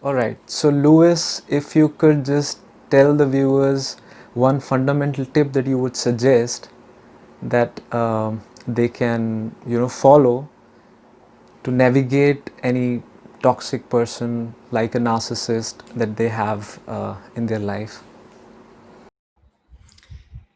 All right. So, Louis, if you could just tell the viewers one fundamental tip that you would suggest that they can, follow to navigate any toxic person like a narcissist that they have in their life.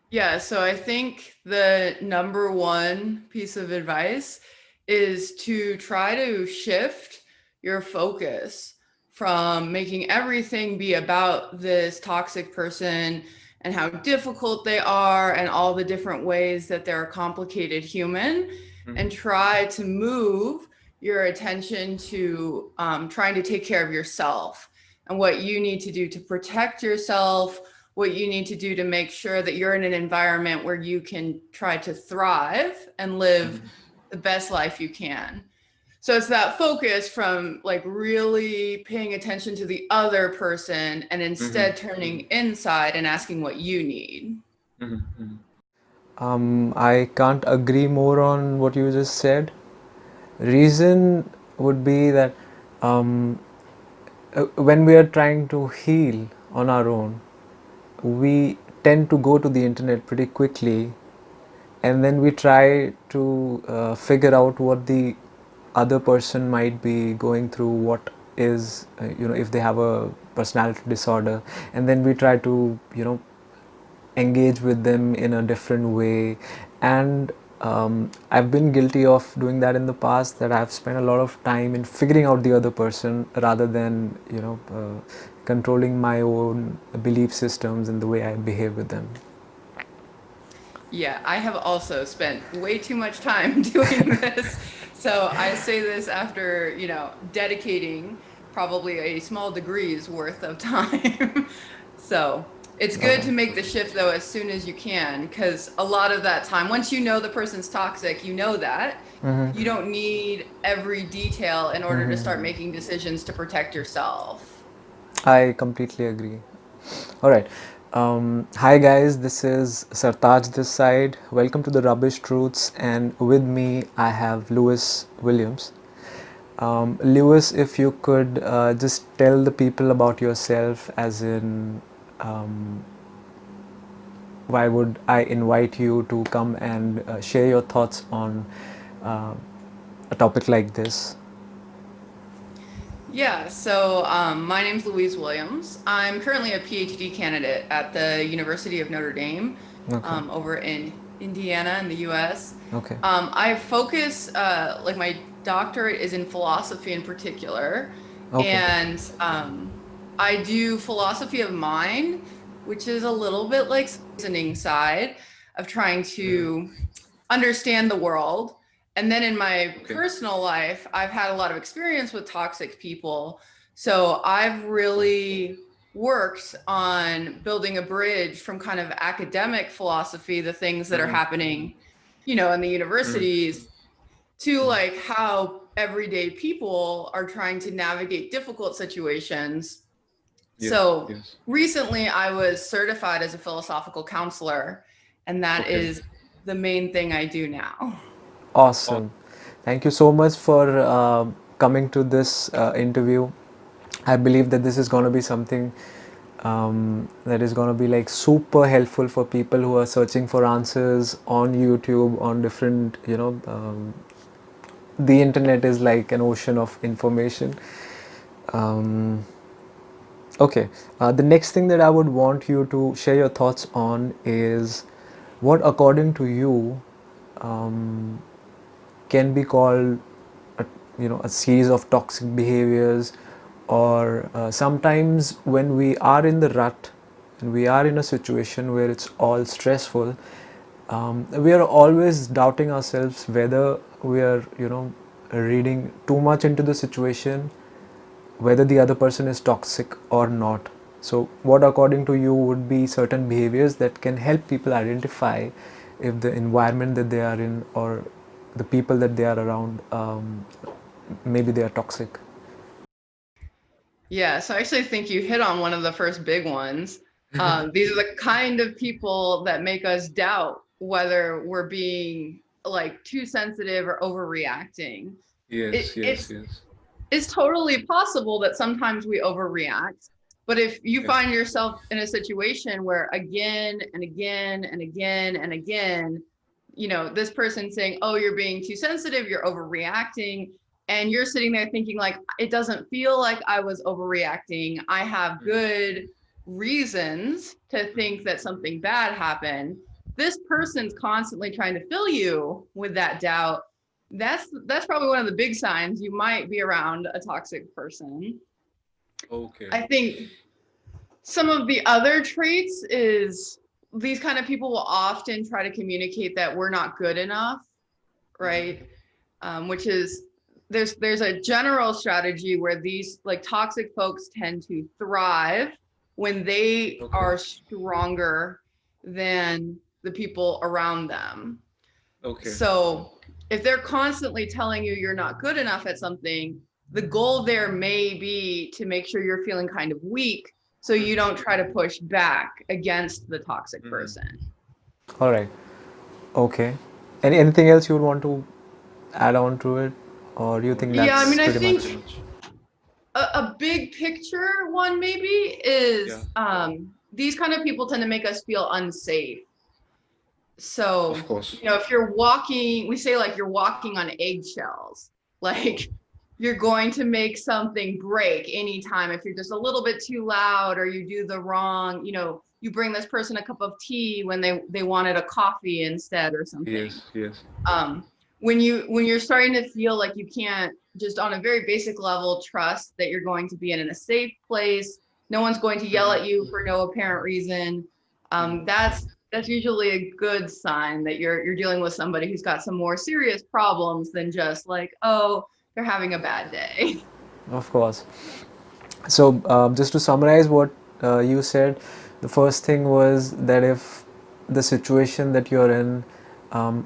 Yeah, so I think the number one piece of advice is to try to shift your focus from making everything be about this toxic person and how difficult they are and all the different ways that they're a complicated human, and try to move your attention to trying to take care of yourself and what you need to do to protect yourself, what you need to do to make sure that you're in an environment where you can try to thrive and live the best life you can. So it's that focus from like really paying attention to the other person and instead turning inside and asking what you need. I can't agree more on what you just said. Reason would be that when we are trying to heal on our own, we tend to go to the internet pretty quickly, and then we try to figure out what the other person might be going through, what is, if they have a personality disorder, and then we try to, engage with them in a different way. And I've been guilty of doing that in the past, that I've spent a lot of time in figuring out the other person rather than controlling my own belief systems and the way I behave with them. Yeah, I have also spent way too much time doing this. So I say this after, dedicating probably a small degree's worth of time. So it's good to make the shift though as soon as you can, because a lot of that time, once you know the person's toxic, you know that. You don't need every detail in order to start making decisions to protect yourself. I completely agree. All right. Hi guys, this is Sartaj this side. Welcome to the Rubbish Truths, and with me I have Louise Williams. Lewis, if you could just tell the people about yourself, as in, um, why would I invite you to come and share your thoughts on uh, a topic like this? Yeah, so my name's Louise Williams. I'm currently a PhD candidate at the University of Notre Dame Okay. over in Indiana in the US. Okay. I focus, like my doctorate is in philosophy in particular, Okay. and I do philosophy of mind, which is a little bit like reasoning side of trying to understand the world. And then in my personal life, I've had a lot of experience with toxic people. So I've really worked on building a bridge from kind of academic philosophy, the things that are happening, in the universities, to like how everyday people are trying to navigate difficult situations. So recently I was certified as a philosophical counselor, and that is the main thing I do now. Awesome. Thank you so much for coming to this interview. I believe that this is going to be something that is going to be like super helpful for people who are searching for answers on YouTube, on different, the internet is like an ocean of information. Um, okay, the next thing that I would want you to share your thoughts on is what, according to you, um, can be called a, a series of toxic behaviors, or sometimes when we are in the rut and we are in a situation where it's all stressful, we are always doubting ourselves whether we are reading too much into the situation, whether the other person is toxic or not. So what, according to you, would be certain behaviors that can help people identify if the environment that they are in, or the people that they are around, maybe they are toxic? Yeah, so I actually think you hit on one of the first big ones. These are the kind of people that make us doubt whether we're being like too sensitive or overreacting. It's it's totally possible that sometimes we overreact. But if you Yes. find yourself in a situation where again and again and again and again, this person saying, oh, you're being too sensitive, you're overreacting, and you're sitting there thinking like, it doesn't feel like I was overreacting. I have good reasons to think that something bad happened. This person's constantly trying to fill you with that doubt. That's probably one of the big signs you might be around a toxic person. Okay. I think some of the other traits is these kind of people will often try to communicate that we're not good enough, right? Which is there's a general strategy where these like toxic folks tend to thrive when they Okay. are stronger than the people around them. Okay. So if they're constantly telling you you're not good enough at something, the goal there may be to make sure you're feeling kind of weak so you don't try to push back against the toxic person. All right. Okay. Anything else you would want to add on to it, or do you think Yeah, I that's mean, I pretty think much? a big picture one maybe is these kind of people tend to make us feel unsafe. So, Of course. if you're walking, we say like you're walking on eggshells, like you're going to make something break anytime if you're just a little bit too loud or you do the wrong, you bring this person a cup of tea when they wanted a coffee instead or something. Yes. Yes. When you're starting to feel like you can't just on a very basic level trust that you're going to be in a safe place, no one's going to yell at you for no apparent reason, that's usually a good sign that you're dealing with somebody who's got some more serious problems than just like, oh, they're having a bad day. Of course. So, just to summarize what you said, the first thing was that if the situation that you're in,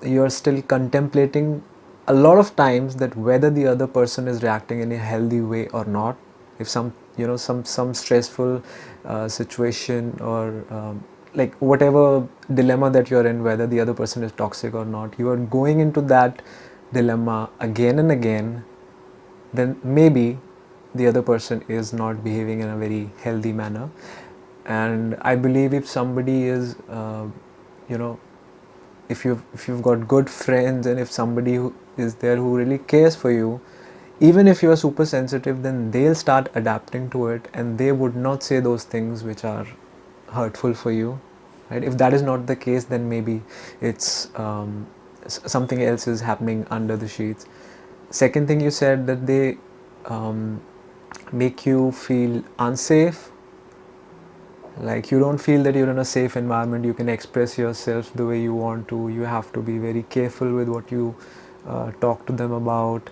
you're still contemplating a lot of times that whether the other person is reacting in a healthy way or not. If some stressful situation or like whatever dilemma that you're in, whether the other person is toxic or not, you are going into that dilemma again and again, then maybe the other person is not behaving in a very healthy manner. And I believe if somebody is you know if you've got good friends, and if somebody who is there who really cares for you, even if you are super sensitive, then they'll start adapting to it, and they would not say those things which are hurtful for you, right? If that is not the case, then maybe it's something else is happening under the sheets. Second thing, you said that they um, make you feel unsafe, like you don't feel that you're in a safe environment, you can express yourself the way you want to, you have to be very careful with what you talk to them about.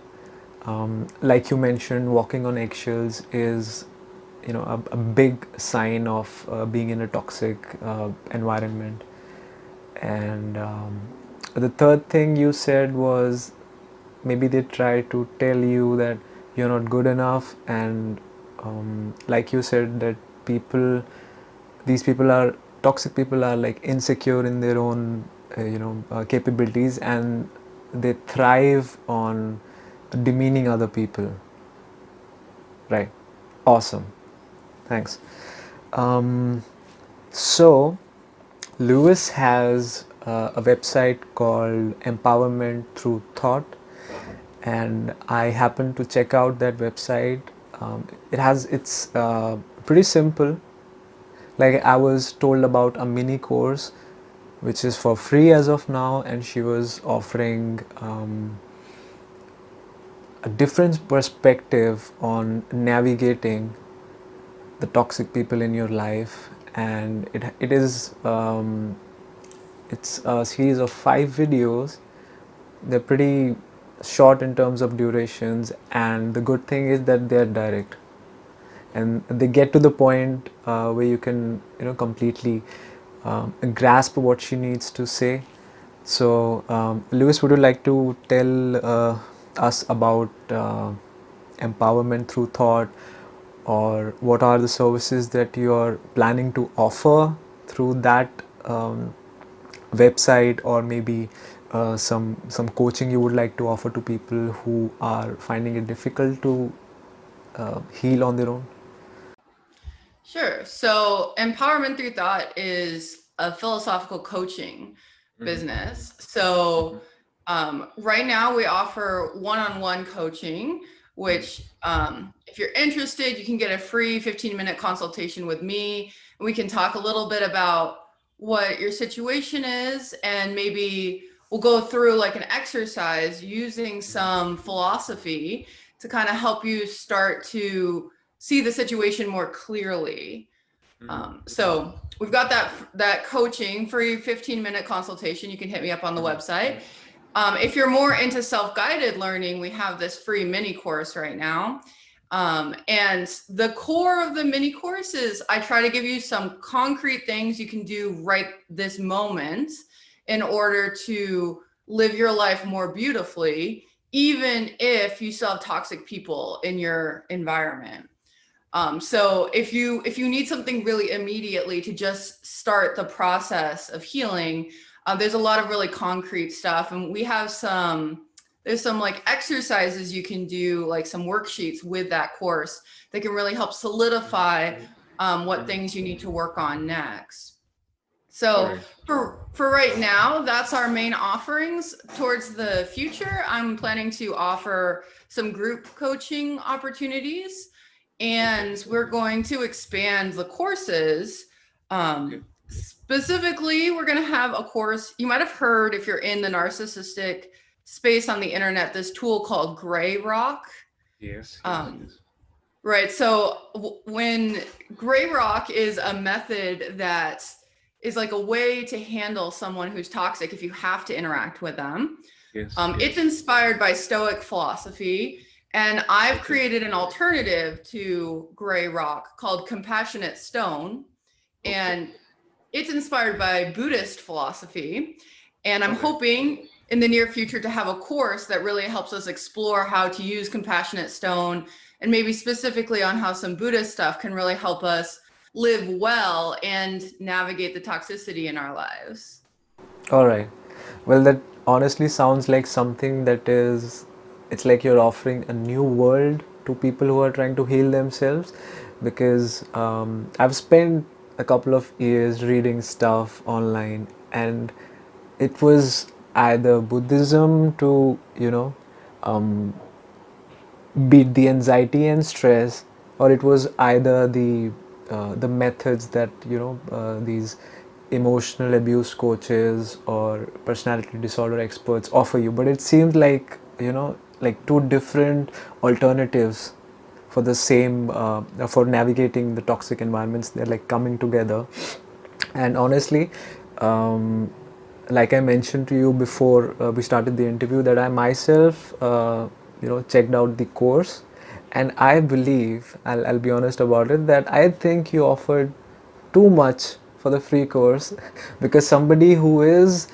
Like you mentioned, walking on eggshells is a big sign of being in a toxic environment. And the third thing you said was maybe they try to tell you that you're not good enough, and like you said, that these people are toxic people are like insecure in their own capabilities, and they thrive on demeaning other people, right? Awesome, thanks. So Lewis has a website called Empowerment Through Thought, and I happened to check out that website. It's pretty simple. Like, I was told about a mini course which is for free as of now, and she was offering a different perspective on navigating the toxic people in your life. And it's a series of 5 videos. They're pretty short in terms of durations, and the good thing is that they're direct and they get to the point where you can completely grasp what she needs to say. So Lewis, would you like to tell us about empowerment through thought, or what are the services that you are planning to offer through that website, or maybe some coaching you would like to offer to people who are finding it difficult to heal on their own? Sure. So empowerment through thought is a philosophical coaching business. So right now we offer one-on-one coaching, which if you're interested, you can get a free 15-minute consultation with me. And we can talk a little bit about what your situation is, and maybe we'll go through like an exercise using some philosophy to kind of help you start to see the situation more clearly. So we've got that coaching, free 15-minute consultation. You can hit me up on the website. If you're more into self-guided learning, we have this free mini course right now. And the core of the mini course is I try to give you some concrete things you can do right this moment in order to live your life more beautifully, even if you still have toxic people in your environment. So if you need something really immediately to just start the process of healing, there's a lot of really concrete stuff, and we have there's some like exercises you can do, like some worksheets with that course that can really help solidify what things you need to work on next. So for right now, that's our main offerings. Towards the future, I'm planning to offer some group coaching opportunities, and we're going to expand the courses. Specifically, we're going to have a course. You might have heard, if you're in the narcissistic space on the internet, this tool called Gray Rock. Yes. Right. So when Gray Rock is a method that is like a way to handle someone who's toxic if you have to interact with them. It's inspired by Stoic philosophy. And I've created an alternative to Gray Rock called Compassionate Stone. And it's inspired by Buddhist philosophy. And I'm hoping in the near future to have a course that really helps us explore how to use Compassionate Stone, and maybe specifically on how some Buddhist stuff can really help us live well and navigate the toxicity in our lives. All right. Well, that honestly sounds like something it's like you're offering a new world to people who are trying to heal themselves, because I've spent a couple of years reading stuff online, and it was either Buddhism to, beat the anxiety and stress, or it was either the methods that these emotional abuse coaches or personality disorder experts offer you. But it seemed like like two different alternatives for the same for navigating the toxic environments. They're like coming together. And honestly, like I mentioned to you before we started the interview, that I myself checked out the course, and I believe, I'll be honest about it, that I think you offered too much for the free course because somebody who is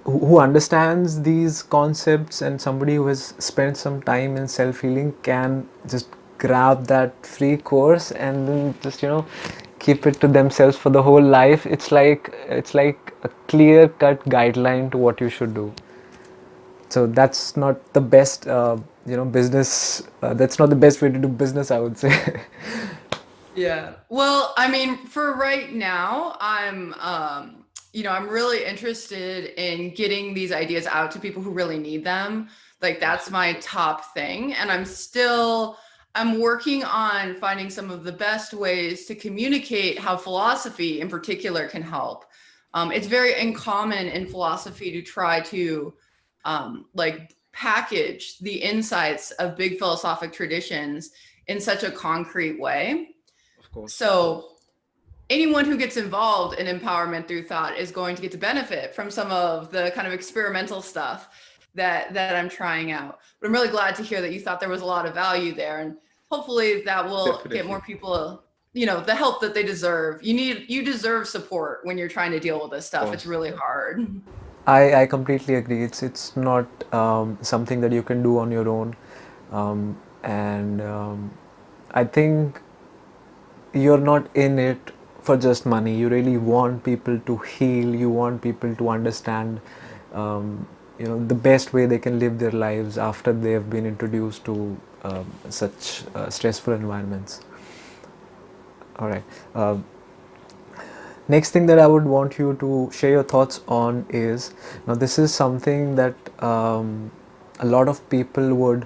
who understands these concepts, and somebody who has spent some time in self-healing, can just grab that free course and then just keep it to themselves for the whole life. It's like a clear-cut guideline to what you should do. So that's not the best business, that's not the best way to do business, I would say. Yeah. Well, I mean, for right now, I'm really interested in getting these ideas out to people who really need them. Like, that's my top thing. And I'm working on finding some of the best ways to communicate how philosophy in particular can help. It's very uncommon in philosophy to try to package the insights of big philosophic traditions in such a concrete way. Of course. So anyone who gets involved in empowerment through thought is going to get to benefit from some of the kind of experimental stuff that I'm trying out. But I'm really glad to hear that you thought there was a lot of value there, and hopefully that will get more people, the help that they deserve. You deserve support when you're trying to deal with this stuff. It's really hard. I completely agree. It's not something that you can do on your own, and I think you're not in it for just money. You really want people to heal. You want people to understand, the best way they can live their lives after they have been introduced to such stressful environments. All right. Next thing that I would want you to share your thoughts on is, now this is something that a lot of people would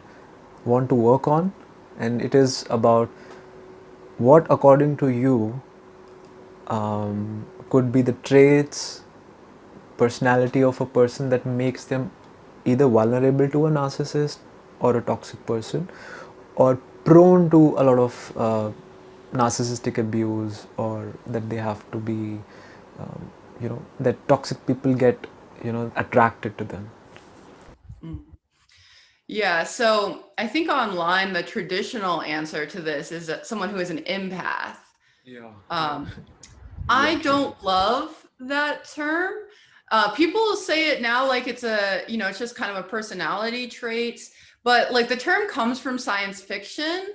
want to work on, and it is about what, according to you, could be the traits, personality of a person that makes them either vulnerable to a narcissist or a toxic person, or prone to a lot of narcissistic abuse, or that they have to be, that toxic people get, attracted to them. Yeah, so I think online the traditional answer to this is that someone who is an empath. Yeah. I Yeah. don't love that term. People say it now like it's it's just kind of a personality trait, but like the term comes from science fiction,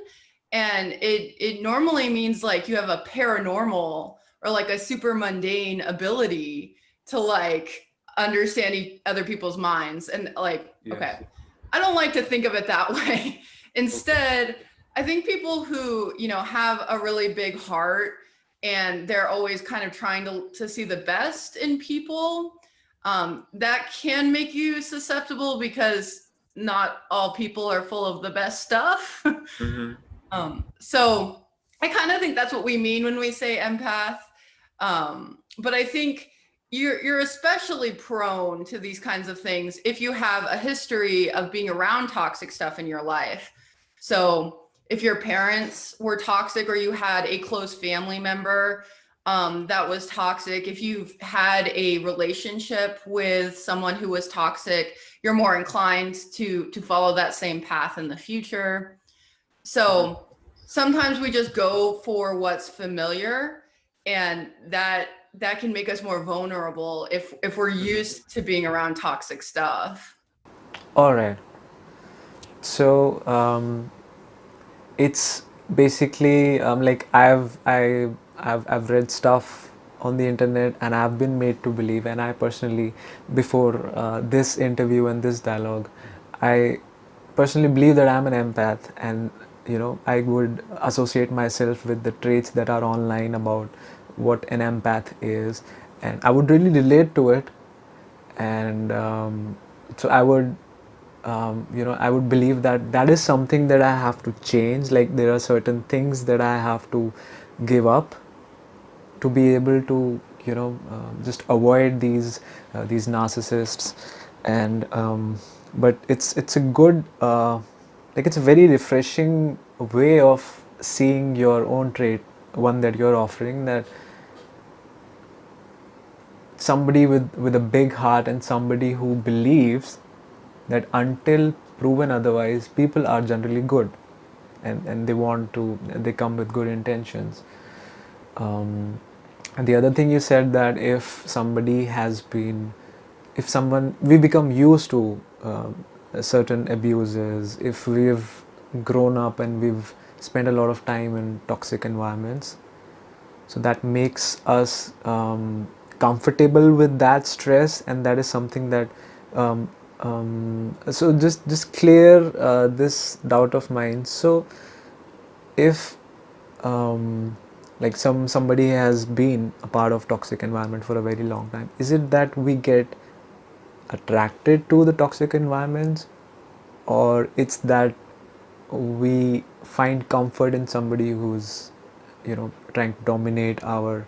and it normally means like you have a paranormal or like a super mundane ability to like understand other people's minds. And like, Yes. okay, I don't like to think of it that way. Instead, I think people who, have a really big heart and they're always kind of trying to see the best in people, that can make you susceptible because not all people are full of the best stuff. So I kind of think that's what we mean when we say empath. But I think you're especially prone to these kinds of things if you have a history of being around toxic stuff in your life. So if your parents were toxic, or you had a close family member that was toxic, if you've had a relationship with someone who was toxic, you're more inclined to follow that same path in the future. So sometimes we just go for what's familiar, and that can make us more vulnerable if we're used to being around toxic stuff. All right. So it's basically like I've read stuff on the internet, and I've been made to believe, and I personally, before this interview and this dialogue, I personally believe that I'm an empath, and I would associate myself with the traits that are online about what an empath is, and I would really relate to it. And so I would I would believe that that is something that I have to change. Like, there are certain things that I have to give up to be able to just avoid these narcissists. And but it's a good like, it's a very refreshing way of seeing your own trait, one that you're offering, that somebody with a big heart, and somebody who believes that until proven otherwise, people are generally good, and they come with good intentions. And the other thing you said, that if somebody has been, if someone, we become used to certain abuses, if we've grown up and we've spent a lot of time in toxic environments, so that makes us comfortable with that stress, and that is something that so just clear this doubt of mine. So if like somebody has been a part of toxic environment for a very long time, is it that we get attracted to the toxic environments, or it's that we find comfort in somebody who's trying to dominate our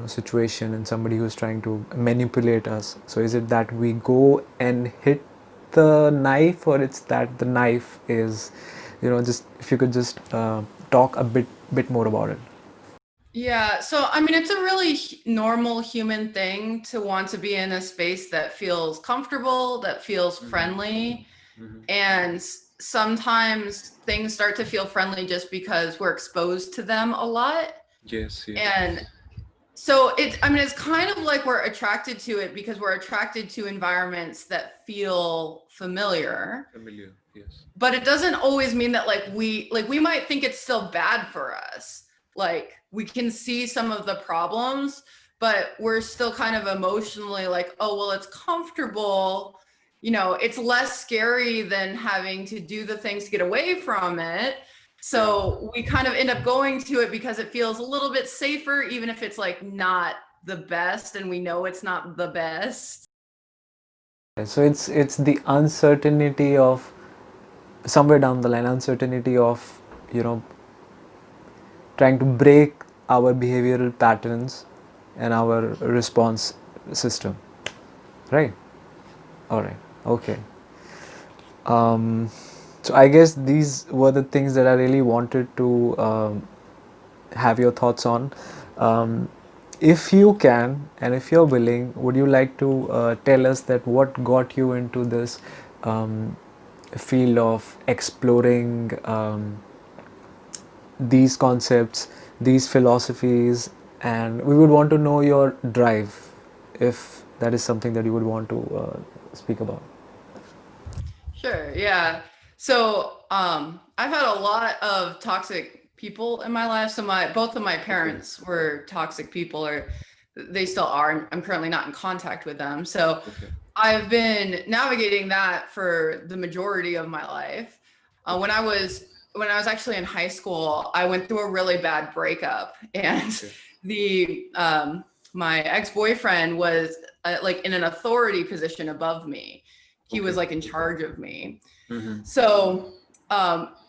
situation, and somebody who's trying to manipulate us? So is it that we go and hit the knife, or it's that the knife is, just if you could just talk a bit more about it. Yeah, so I mean, it's a really normal human thing to want to be in a space that feels comfortable, that feels friendly. And sometimes things start to feel friendly just because we're exposed to them a lot. Yes. Yes. And so it's kind of like we're attracted to it because we're attracted to environments that feel familiar. Familiar. Yes. But it doesn't always mean that we might think it's still bad for us. Like, we can see some of the problems, but we're still kind of emotionally like, oh, well, it's comfortable. You know, it's less scary than having to do the things to get away from it. So we kind of end up going to it because it feels a little bit safer, even if it's like not the best and we know it's not the best. So it's the uncertainty of somewhere down the line, uncertainty of, you know, trying to break our behavioral patterns and our response system, right? All right, okay. So I guess these were the things that I really wanted to have your thoughts on. If you can, and if you're willing, would you like to tell us that what got you into this field of exploring these concepts, these philosophies, and we would want to know your drive, if that is something that you would want to speak about. Sure, yeah. So I've had a lot of toxic people in my life. So both of my parents were toxic people, or they still are. I'm currently not in contact with them. So I've been navigating that for the majority of my life. When I was actually in high school, I went through a really bad breakup, and my ex-boyfriend was like in an authority position above me. He was like in charge of me. So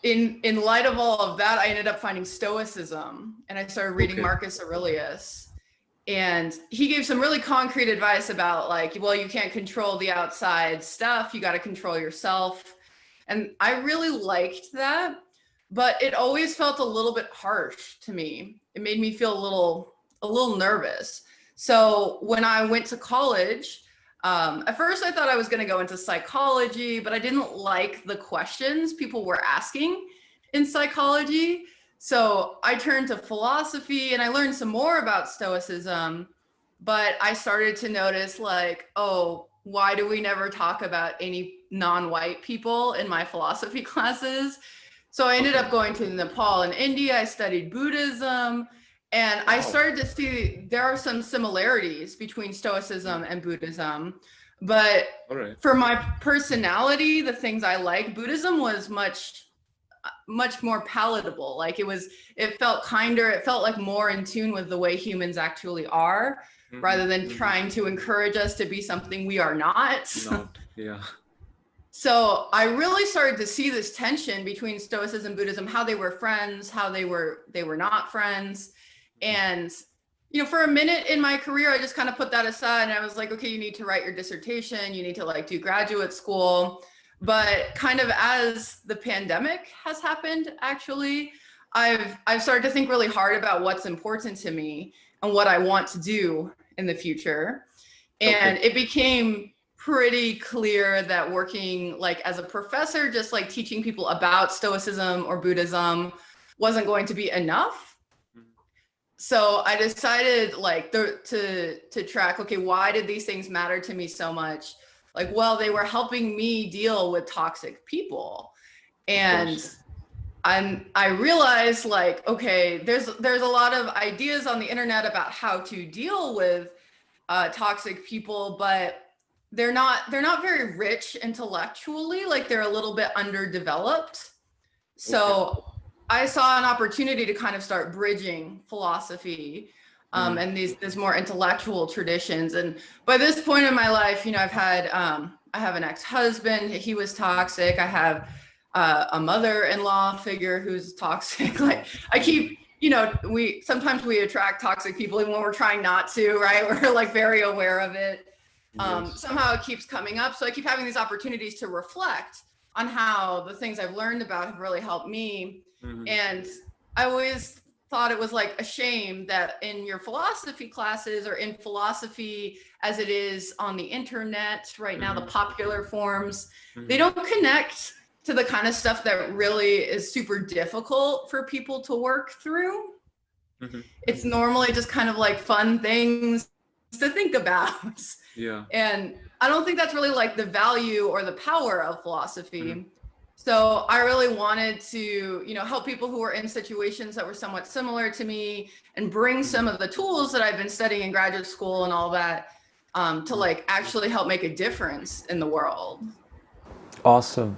in light of all of that, I ended up finding Stoicism, and I started reading Marcus Aurelius. And he gave some really concrete advice about like, well, you can't control the outside stuff. You got to control yourself. And I really liked that, but it always felt a little bit harsh to me. It made me feel a little nervous. So when I went to college, at first I thought I was going to go into psychology, but I didn't like the questions people were asking in psychology. So I turned to philosophy and I learned some more about Stoicism, but I started to notice like, oh, why do we never talk about any non-white people in my philosophy classes? So I ended up going to Nepal and India. I studied Buddhism, and I started to see there are some similarities between Stoicism and Buddhism. But for my personality, the things I like, Buddhism was much more palatable. Like it felt kinder. It felt like more in tune with the way humans actually are, rather than trying to encourage us to be something we are not. Yeah. So I really started to see this tension between Stoicism and Buddhism, how they were friends, how they were not friends. And, you know, for a minute in my career, I just kind of put that aside and I was like, okay, you need to write your dissertation. You need to like do graduate school. But kind of as the pandemic has happened, actually, I've started to think really hard about what's important to me and what I want to do in the future. And it became pretty clear that working like as a professor, just like teaching people about Stoicism or Buddhism wasn't going to be enough. So I decided like to track, okay, why did these things matter to me so much? Like, well, they were helping me deal with toxic people. And I realized like, okay, there's a lot of ideas on the internet about how to deal with toxic people, but they're not very rich intellectually. Like they're a little bit underdeveloped. So I saw an opportunity to kind of start bridging philosophy and these more intellectual traditions. And by this point in my life, you know, I have an ex-husband. He was toxic. I have a mother-in-law figure who's toxic. Like I keep, you know, sometimes we attract toxic people even when we're trying not to, right? We're like very aware of it. Somehow it keeps coming up. So I keep having these opportunities to reflect on how the things I've learned about have really helped me. And I always thought it was like a shame that in your philosophy classes or in philosophy as it is on the internet right now, the popular forms, they don't connect to the kind of stuff that really is super difficult for people to work through. It's normally just kind of like fun things to think about. And I don't think that's really like the value or the power of philosophy. So I really wanted to, help people who were in situations that were somewhat similar to me and bring some of the tools that I've been studying in graduate school and all that to like actually help make a difference in the world. Awesome.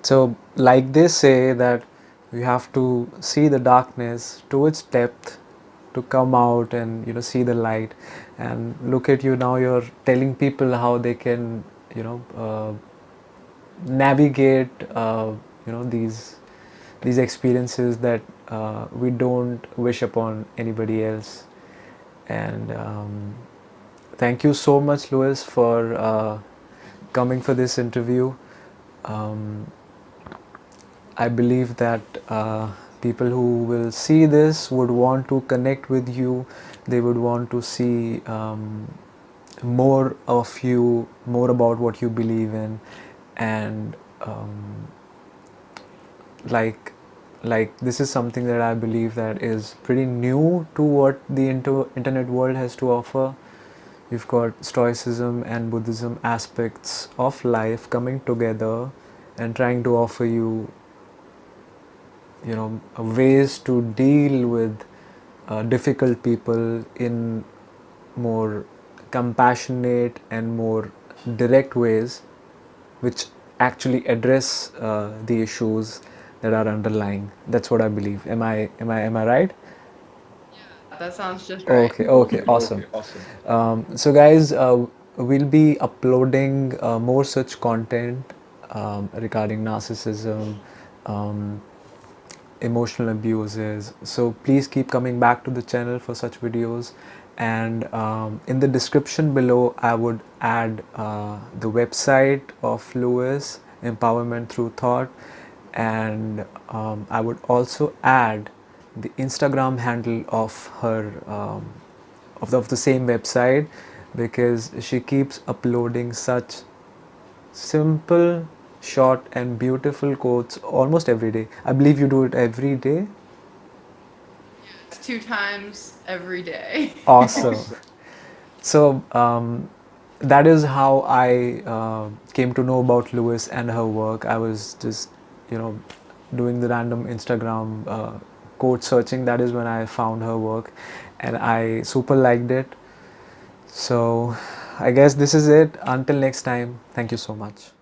So, like they say that you have to see the darkness to its depth to come out and see the light. And look at you now, you're telling people how they can navigate these experiences that we don't wish upon anybody else. And thank you so much, Louise, for coming for this interview. I believe that people who will see this would want to connect with you. They would want to see more of you, more about what you believe in, and like this is something that I believe that is pretty new to what the internet world has to offer. You've got Stoicism and Buddhism aspects of life coming together and trying to offer you ways to deal with difficult people in more compassionate and more direct ways, which actually address the issues that are underlying. That's what I believe. Am I right? That sounds just right. Okay, awesome. So guys, we'll be uploading more such content regarding narcissism, emotional abuses. So please keep coming back to the channel for such videos. And in the description below, I would add the website of Louise, Empowerment Through Thought, and I would also add the Instagram handle of her of the same website, because she keeps uploading such simple, short and beautiful quotes almost every day. I believe you do it every day. 2 times every day. Awesome. So that is how I came to know about Louise and her work. I was just doing the random Instagram quote searching. That is when I found her work and I super liked it. So I guess this is it. Until next time, thank you so much.